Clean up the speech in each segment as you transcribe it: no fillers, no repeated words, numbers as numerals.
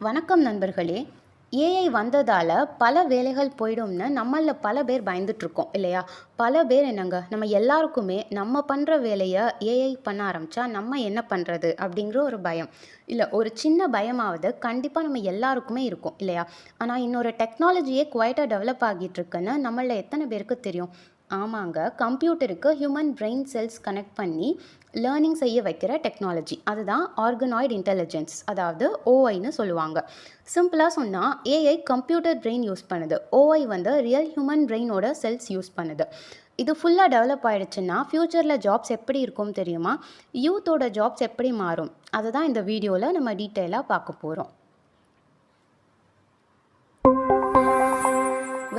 வணக்கம் நண்பர்களே. ஏஐ வந்ததால் பல வேலைகள் போயிடும்னு நம்மளில் பல பேர் பயந்துட்டுருக்கோம் இல்லையா? பல பேர் என்னங்க, நம்ம எல்லாருக்குமே நம்ம பண்ணுற வேலையை ஏஐ பண்ண ஆரம்பித்தா நம்ம என்ன பண்ணுறது அப்படிங்கிற ஒரு பயம். இல்லை, ஒரு சின்ன பயமாவது கண்டிப்பாக நம்ம எல்லாருக்குமே இருக்கும் இல்லையா? ஆனால் இன்னொரு டெக்னாலஜியே குவைட்டாக டெவலப் ஆகிட்டு இருக்குன்னு நம்மளில் எத்தனை பேருக்கு தெரியும்? ஆமாங்க, கம்ப்யூட்டருக்கு ஹியூமன் பிரெயின் செல்ஸ் கனெக்ட் பண்ணி லேர்னிங் செய்ய வைக்கிற டெக்னாலஜி, அதுதான் ஆர்கனாய்டு இன்டெலிஜென்ஸ், அதாவது ஓஐன்னு சொல்லுவாங்க. சிம்பிளாக சொன்னால் ஏஐ கம்ப்யூட்டர் பிரெயின் யூஸ் பண்ணுது, ஓஐ வந்து ரியல் ஹியூமன் பிரெயினோட செல்ஸ் யூஸ் பண்ணுது. இது ஃபுல்லாக டெவலப் ஆகிடுச்சுன்னா ஃப்யூச்சரில் ஜாப்ஸ் எப்படி இருக்கும் தெரியுமா? யூத்தோட ஜாப்ஸ் எப்படி மாறும், அதை தான் இந்த வீடியோவில் நம்ம டீட்டெயிலாக பார்க்க போகிறோம்.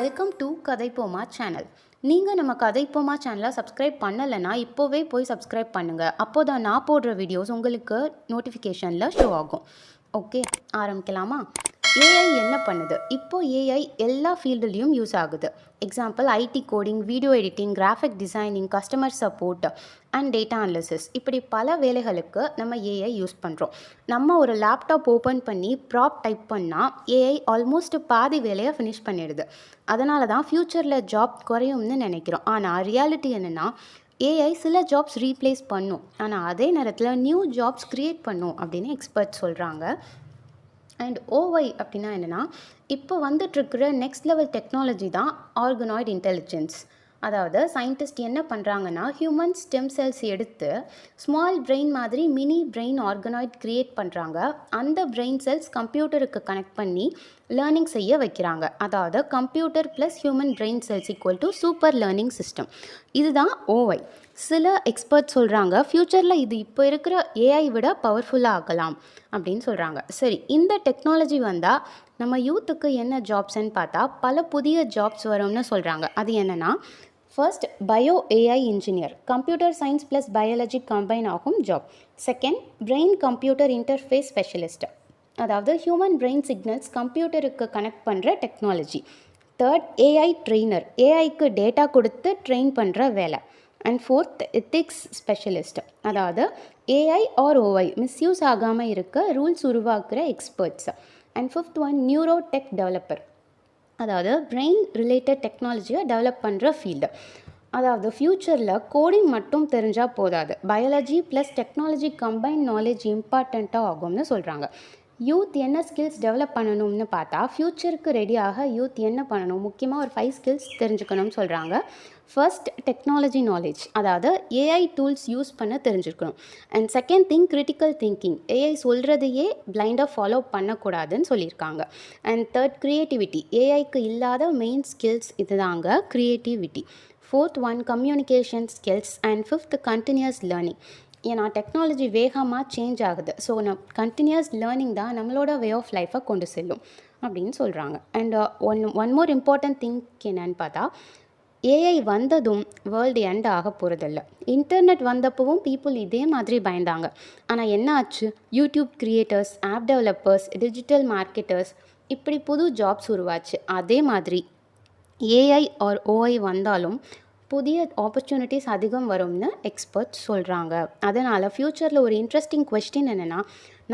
Welcome to Kathaippoma channel. நீங்கள் நம்ம கதைப்போமா சேனலை சப்ஸ்கிரைப் பண்ணலைன்னா இப்போவே போய் சப்ஸ்கிரைப் பண்ணுங்கள். அப்போ தான் நான் போடுற வீடியோஸ் உங்களுக்கு நோட்டிஃபிகேஷனில் ஷோ ஆகும். ஓகே, ஆரம்பிக்கலாமா? ஏஐ என்ன பண்ணுது? இப்போது ஏஐ எல்லா ஃபீல்டுலேயும் யூஸ் ஆகுது. Example IT coding, video editing, graphic designing, customer support and data analysis, இப்படி பல வேலைகளுக்கு நம்ம ஏஐ யூஸ் பண்ணுறோம். நம்ம ஒரு லேப்டாப் ஓப்பன் பண்ணி ப்ராப் டைப் பண்ணால் ஏஐ ஆல்மோஸ்ட் பாதி வேலையை ஃபினிஷ் பண்ணிடுது. அதனால தான் ஃப்யூச்சரில் ஜாப் குறையும்னு நினைக்கிறோம். ஆனால் ரியாலிட்டி என்னென்னா, ஏஐ சில ஜாப்ஸ் ரீப்ளேஸ் பண்ணும், ஆனால் அதே நேரத்தில் நியூ ஜாப்ஸ் க்ரியேட் பண்ணும் அப்படின்னு எக்ஸ்பர்ட் சொல்கிறாங்க. அண்ட் ஓஒய் அப்படின்னா என்னென்னா, இப்போ வந்துட்டுருக்கிற நெக்ஸ்ட் லெவல் டெக்னாலஜி தான் ஆர்கனாய்டு இன்டெலிஜென்ஸ். அதாவது சயின்டிஸ்ட் என்ன பண்ணுறாங்கன்னா, ஹியூமன் ஸ்டெம் செல்ஸ் எடுத்து ஸ்மால் பிரெயின் மாதிரி மினி பிரெயின் ஆர்கனாய்டு க்ரியேட் பண்ணுறாங்க. அந்த பிரெயின் செல்ஸ் கம்ப்யூட்டருக்கு கனெக்ட் பண்ணி லேர்னிங் செய்ய வைக்கிறாங்க. அதாவது computer plus human brain cells equal to super learning system. இதுதான் ஓஒய். சில எக்ஸ்பர்ட் சொல்கிறாங்க, ஃப்யூச்சரில் இது இப்போ இருக்கிற ஏஐ விட பவர்ஃபுல்லாக ஆகலாம் அப்படின்னு சொல்கிறாங்க. சரி, இந்த டெக்னாலஜி வந்தால் நம்ம யூத்துக்கு என்ன ஜாப்ஸ்ன்னு பார்த்தா பல புதிய ஜாப்ஸ் வரும்னு சொல்கிறாங்க. அது என்னென்னா, first bio AI engineer, computer science plus biology combine ஆகும் job. Second brain computer interface specialist, அதாவது ஹியூமன் பிரெயின் சிக்னல்ஸ் கம்ப்யூட்டருக்கு கனெக்ட் பண்ணுற டெக்னாலஜி. தேர்ட் ஏஐ ட்ரெயினர், ஏஐக்கு டேட்டா கொடுத்து ட்ரெயின் பண்ணுற வேலை. அண்ட் ஃபோர்த் எத்திக்ஸ் ஸ்பெஷலிஸ்ட், அதாவது ஏஐ ஆர் ஓஐ மிஸ்யூஸ் ஆகாமல் இருக்க ரூல்ஸ் உருவாக்குற experts. And fifth one neuro tech developer, அதாவது பிரெயின் ரிலேட்டட் டெக்னாலஜியை டெவலப் பண்ணுற ஃபீல்டு. அதாவது ஃப்யூச்சரில் கோடிங் மட்டும் தெரிஞ்சால் போதாது, biology plus technology combine knowledge இம்பார்ட்டண்ட்டாக ஆகும்னு சொல்கிறாங்க. யூத் என்ன ஸ்கில்ஸ் டெவலப் பண்ணணும்னு பார்த்தா, ஃப்யூச்சருக்கு ரெடியாக யூத் என்ன பண்ணணும், முக்கியமாக ஒரு 5 ஸ்கில்ஸ் தெரிஞ்சுக்கணும்னு சொல்கிறாங்க. ஃபர்ஸ்ட் டெக்னாலஜி நாலேஜ், அதாவது ஏஐ டூல்ஸ் யூஸ் பண்ண தெரிஞ்சுக்கணும். And second thing critical thinking, AI சொல்கிறதையே பிளைண்டாக ஃபாலோ பண்ணக்கூடாதுன்னு சொல்லியிருக்காங்க. அண்ட் தேர்ட் க்ரியேட்டிவிட்டி, ஏஐக்கு இல்லாத மெயின் ஸ்கில்ஸ் இதுதாங்க creativity. Fourth one communication skills. And fifth continuous learning, ஏன்னா டெக்னாலஜி வேகமாக சேஞ்ச் ஆகுது. ஸோ கண்டினியூஸ் லேர்னிங் தான் நம்மளோட வே ஆஃப் லைஃப்பை கொண்டு செல்லும் அப்படின்னு சொல்கிறாங்க. And one more important thing என்னன்னு பார்த்தா, ஏஐ வந்ததும் வேர்ல்டு எண்ட் ஆக போகிறதில்ல. இன்டர்நெட் வந்தப்பவும் பீப்புள் இதே மாதிரி பயந்தாங்க. ஆனால் என்ன ஆச்சு? YouTube creators, app developers, digital marketers, இப்படி புது ஜாப்ஸ் உருவாச்சு. அதே மாதிரி ஏஐ ஆர் ஓஐ வந்தாலும் புதிய ஆப்பர்ச்சுனிட்டிஸ் அதிகம் வரும்னு எக்ஸ்பர்ட்ஸ் சொல்கிறாங்க. அதனால் ஃப்யூச்சரில் ஒரு இன்ட்ரெஸ்டிங் கொஸ்டின் என்னென்னா,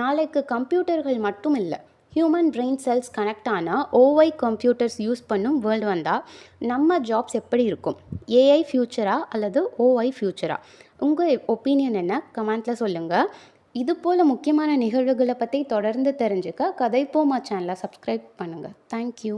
நாளைக்கு கம்ப்யூட்டர்கள் மட்டும் இல்லை, ஹியூமன் பிரெயின் செல்ஸ் கனெக்ட் ஆனால் ஓஒய் கம்ப்யூட்டர்ஸ் யூஸ் பண்ணும் வேர்ல்டு வந்தால் நம்ம ஜாப்ஸ் எப்படி இருக்கும்? ஏஐ ஃப்யூச்சரா அல்லது ஓஒய் ஃப்யூச்சரா? உங்கள் ஒப்பீனியன் என்ன? கமெண்ட்டில் சொல்லுங்கள். இது போல் முக்கியமான நிகழ்வுகளை பற்றி தொடர்ந்து தெரிஞ்சுக்க கதைப்போமா சேனலை சப்ஸ்கிரைப் பண்ணுங்கள். தேங்க்யூ.